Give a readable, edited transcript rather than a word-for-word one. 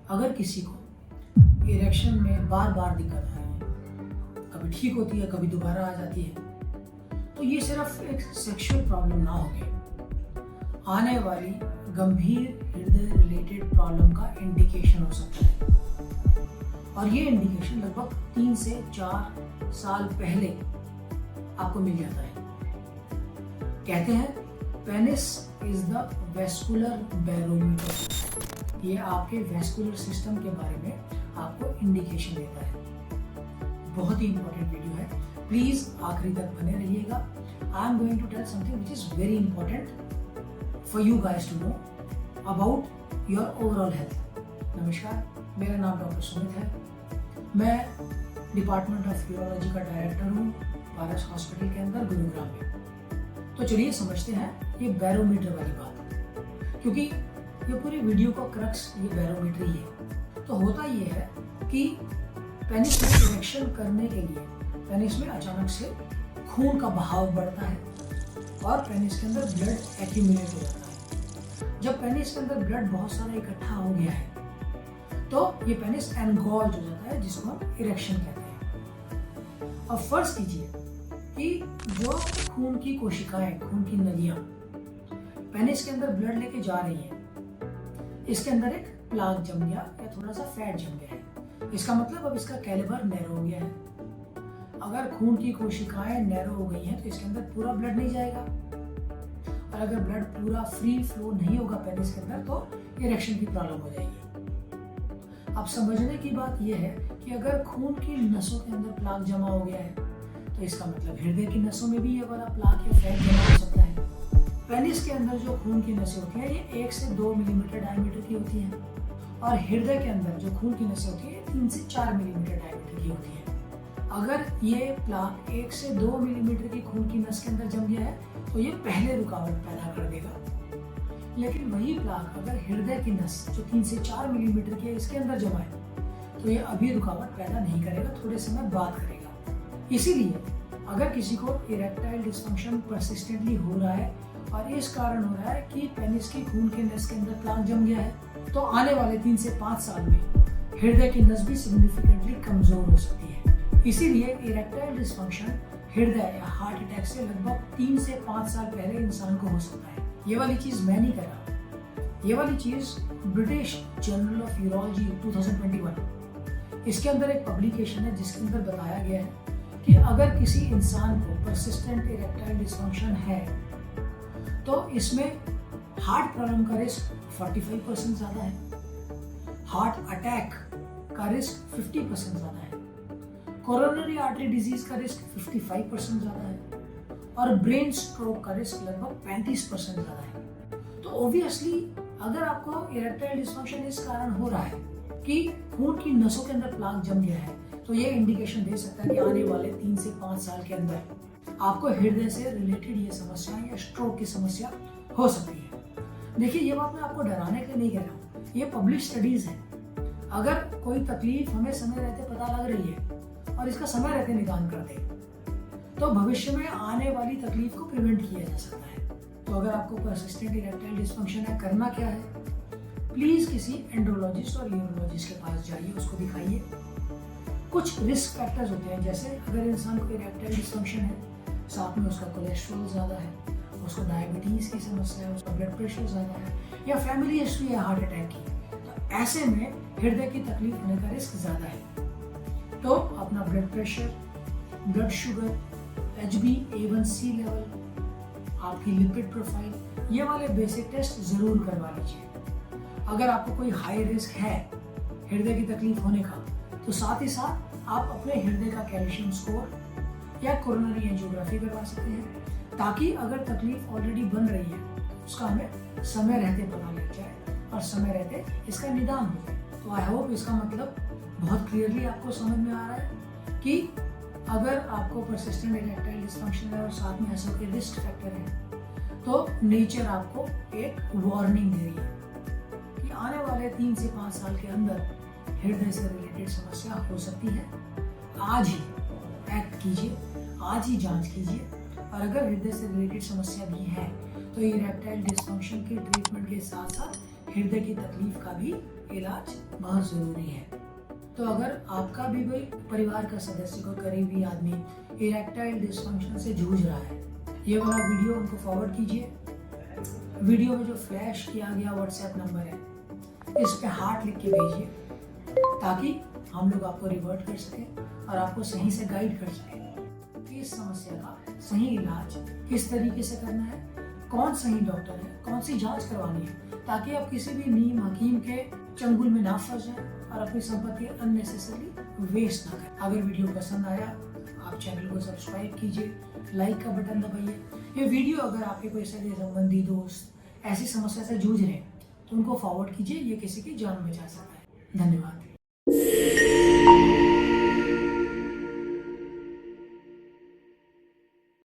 अगर किसी को इरेक्शन में बार बार दिक्कत आ रही है, कभी ठीक होती है, कभी दोबारा आ जाती है, तो ये सिर्फ एक सेक्सुअल प्रॉब्लम ना होके आने वाली गंभीर हृदय रिलेटेड प्रॉब्लम का इंडिकेशन हो सकता है। और ये इंडिकेशन लगभग 3 से 4 साल पहले आपको मिल जाता है। कहते हैं penis is the vascular barometer. ये आपके वेस्कुलर सिस्टम के बारे में आपको इंडिकेशन देता है। बहुत ही इंपॉर्टेंट वीडियो है, प्लीज आखिरी तक बने रहिएगा। I am going to tell something which is very important for you guys to know about your overall health. नमस्कार, मेरा नाम डॉक्टर सुमित है। मैं डिपार्टमेंट ऑफ यूरोलॉजी का डायरेक्टर हूँ पारस हॉस्पिटल के अंदर गुरुग्राम में। तो चलिए समझते हैं ये बैरोमीटर वाली बात, क्योंकि ये पूरी वीडियो का क्रक्स ये बैरोमीटर ही है। तो होता ये है कि पेनिस में इरेक्शन करने के लिए पेनिस में अचानक से खून का बहाव बढ़ता है और पेनिस के अंदर ब्लड एक्यूमुलेट हो जाता है। जब पेनिस के अंदर ब्लड बहुत सारा इकट्ठा हो गया है तो ये पेनिस एनगॉल्ज हो जाता है, जिसको हम इरेक्शन कहते हैं। अब फर्ज कीजिए कि जो खून की कोशिकाएं, खून की नलियां पेनिस के अंदर ब्लड लेके जा रही हैं, इसके अंदर एक प्लाक जम गया या थोड़ा सा फैट जम गया है। इसका मतलब अब इसका कैलिबर नैरो हो गया है। अगर खून की कोशिकाएं नैरो हो गई हैं तो इसके अंदर पूरा ब्लड नहीं जाएगा, और अगर ब्लड पूरा फ्री फ्लो नहीं होगा पेनिस के अंदर तो इरेक्शन की प्रॉब्लम हो जाएगी। अब समझने की बात यह है कि अगर खून की नसों के अंदर प्लाक जमा हो गया है तो इसका मतलब हृदय की नसों में भी ये वाला प्लाक या फैट जमा हो सकता है। पेनिस के अंदर जो खून की नसें होती हैं ये 1 से 2 मिलीमीटर डायमीटर की होती हैं, और हृदय के अंदर जो खून की नसें होती हैं 3 से 4 मिलीमीटर डायमीटर की होती हैं। अगर ये प्लाक 1 से 2 मिलीमीटर की खून की नस के अंदर जम गया है तो ये पहले रुकावट पैदा कर देगा। लेकिन वही प्लाक अगर हृदय की नस जो 3 से 4 मिलीमीटर की है इसके अंदर जमा है तो ये अभी रुकावट पैदा नहीं करेगा, थोड़े समय बाद करेगा। इसीलिए अगर किसी को इरेक्टाइल डिस्फंक्शन परसिस्टेंटली हो रहा है और इस कारण हो रहा है कि पेनिस की खून के नस के अंदर प्लाक जम गया है, तो आने वाले 3 से 5 साल में हृदय की नस भी सिग्निफिकेंटली कमजोर हो सकती है। इसीलिए इरेक्टाइल डिस्फंक्शन हृदय या हार्ट अटैक से लगभग 3 से 5 साल पहले इंसान को हो सकता है। ये वाली चीज मैं नहीं कह रहा, ये वाली चीज ब्रिटिश जर्नल ऑफ यूरोलॉजी 2021 इसके अंदर एक पब्लिकेशन है जिसके अंदर बताया गया है कि अगर किसी इंसान को परसिस्टेंट इरेक्टाइल डिस्फंक्शन है तो इसमें हार्ट प्रॉब्लम का रिस्क 45% ज्यादा है, हार्ट अटैक का रिस्क 50% ज्यादा है, कोरोनरी आर्टरी डिजीज का रिस्क 55% ज्यादा है, और ब्रेन स्ट्रोक का रिस्क लगभग 35% ज्यादा है। तो ऑब्वियसली अगर आपको इरेक्टाइल डिस्फंक्शन इस कारण हो रहा है कि खून की नसों के अंदर प्लाक जम गया है, तो ये इंडिकेशन दे सकता है कि आने वाले 3 से 5 साल के अंदर आपको हृदय से रिलेटेड ये समस्या या स्ट्रोक की समस्या हो सकती है। देखिए, ये बात मैं आपको डराने के लिए नहीं कह रहा हूँ, ये पब्लिश स्टडीज है। अगर कोई तकलीफ हमें समय रहते पता लग रही है और इसका समय रहते निदान कर दे तो भविष्य में आने वाली तकलीफ को प्रिवेंट किया जा सकता है। तो अगर आपको परसिस्टेंट इरेक्टाइल डिस्फंक्शन है, करना क्या है, प्लीज किसी एंड्रोलॉजिस्ट और यूरोलॉजिस्ट के पास जाइए, उसको दिखाइए। कुछ रिस्क फैक्टर्स होते हैं, जैसे अगर इंसान को इरेक्टाइल डिस्फंक्शन है, साथ में उसका कोलेस्ट्रॉल ज़्यादा है, उसको डायबिटीज़ की समस्या है, उसका ब्लड प्रेशर ज़्यादा है, या फैमिली हिस्ट्री है हार्ट अटैक की, तो ऐसे में हृदय की तकलीफ होने का रिस्क ज़्यादा है। तो अपना blood pressure, blood sugar, HbA1c level, आपकी लिपिड प्रोफाइल, ये वाले बेसिक टेस्ट ज़रूर करवा लीजिए। अगर आपको कोई हाई रिस्क है हृदय की तकलीफ होने का, तो साथ ही साथ आप अपने हृदय का कैल्शियम स्कोर या कोरोनरी एंजियोग्राफी करवा सकते हैं, ताकि अगर तकलीफ ऑलरेडी बन रही है उसका हमें समय रहते पता लग जाए और समय रहते इसका निदान हो जाए। तो आई होप इसका मतलब बहुत क्लियरली आपको समझ में आ रहा है कि अगर आपको परसिस्टेंट इरेक्टाइल डिस्फंक्शन है और साथ में ऐसा कोई रिस्क फैक्टर है तो नेचर आपको एक वार्निंग दे रही है कि आने वाले 3 से 5 साल के अंदर हृदय से रिलेटेड समस्या हो सकती है। आज ही एक्ट कीजिए, आज ही जांच कीजिए और अगर हृदय से रिलेटेड समस्या भी है तो इरेक्टाइल डिसफंक्शन के ट्रीटमेंट के साथ साथ हृदय की तकलीफ का भी इलाज बहुत जरूरी है। तो अगर आपका भी कोई परिवार का सदस्य को करीबी आदमी इरेक्टाइल डिसफंक्शन से जूझ रहा है, ये वाला वीडियो उनको फॉरवर्ड कीजिए। वीडियो में जो फ्लैश किया गया व्हाट्सएप नंबर है, इस पे हार्ट लिख के भेजिए ताकि हम लोग आपको रिवर्ट कर सकें और आपको सही से गाइड कर सकें कि इस समस्या का सही इलाज किस तरीके से करना है, कौन सही डॉक्टर है, कौन सी जांच करवानी है, ताकि आप किसी भी नीम हकीम के चंगुल में ना फंस जाएं और अपनी संपत्ति अननेसेसरी वेस्ट ना करें। अगर वीडियो पसंद आया, आप चैनल को सब्सक्राइब कीजिए, लाइक का बटन दबाइए। ये वीडियो अगर आपके कोई सगे संबंधी दोस्त ऐसी समस्या से जूझ रहे हैं तो उनको फॉरवर्ड कीजिए, ये किसी की जान बचा सकता है। धन्यवाद।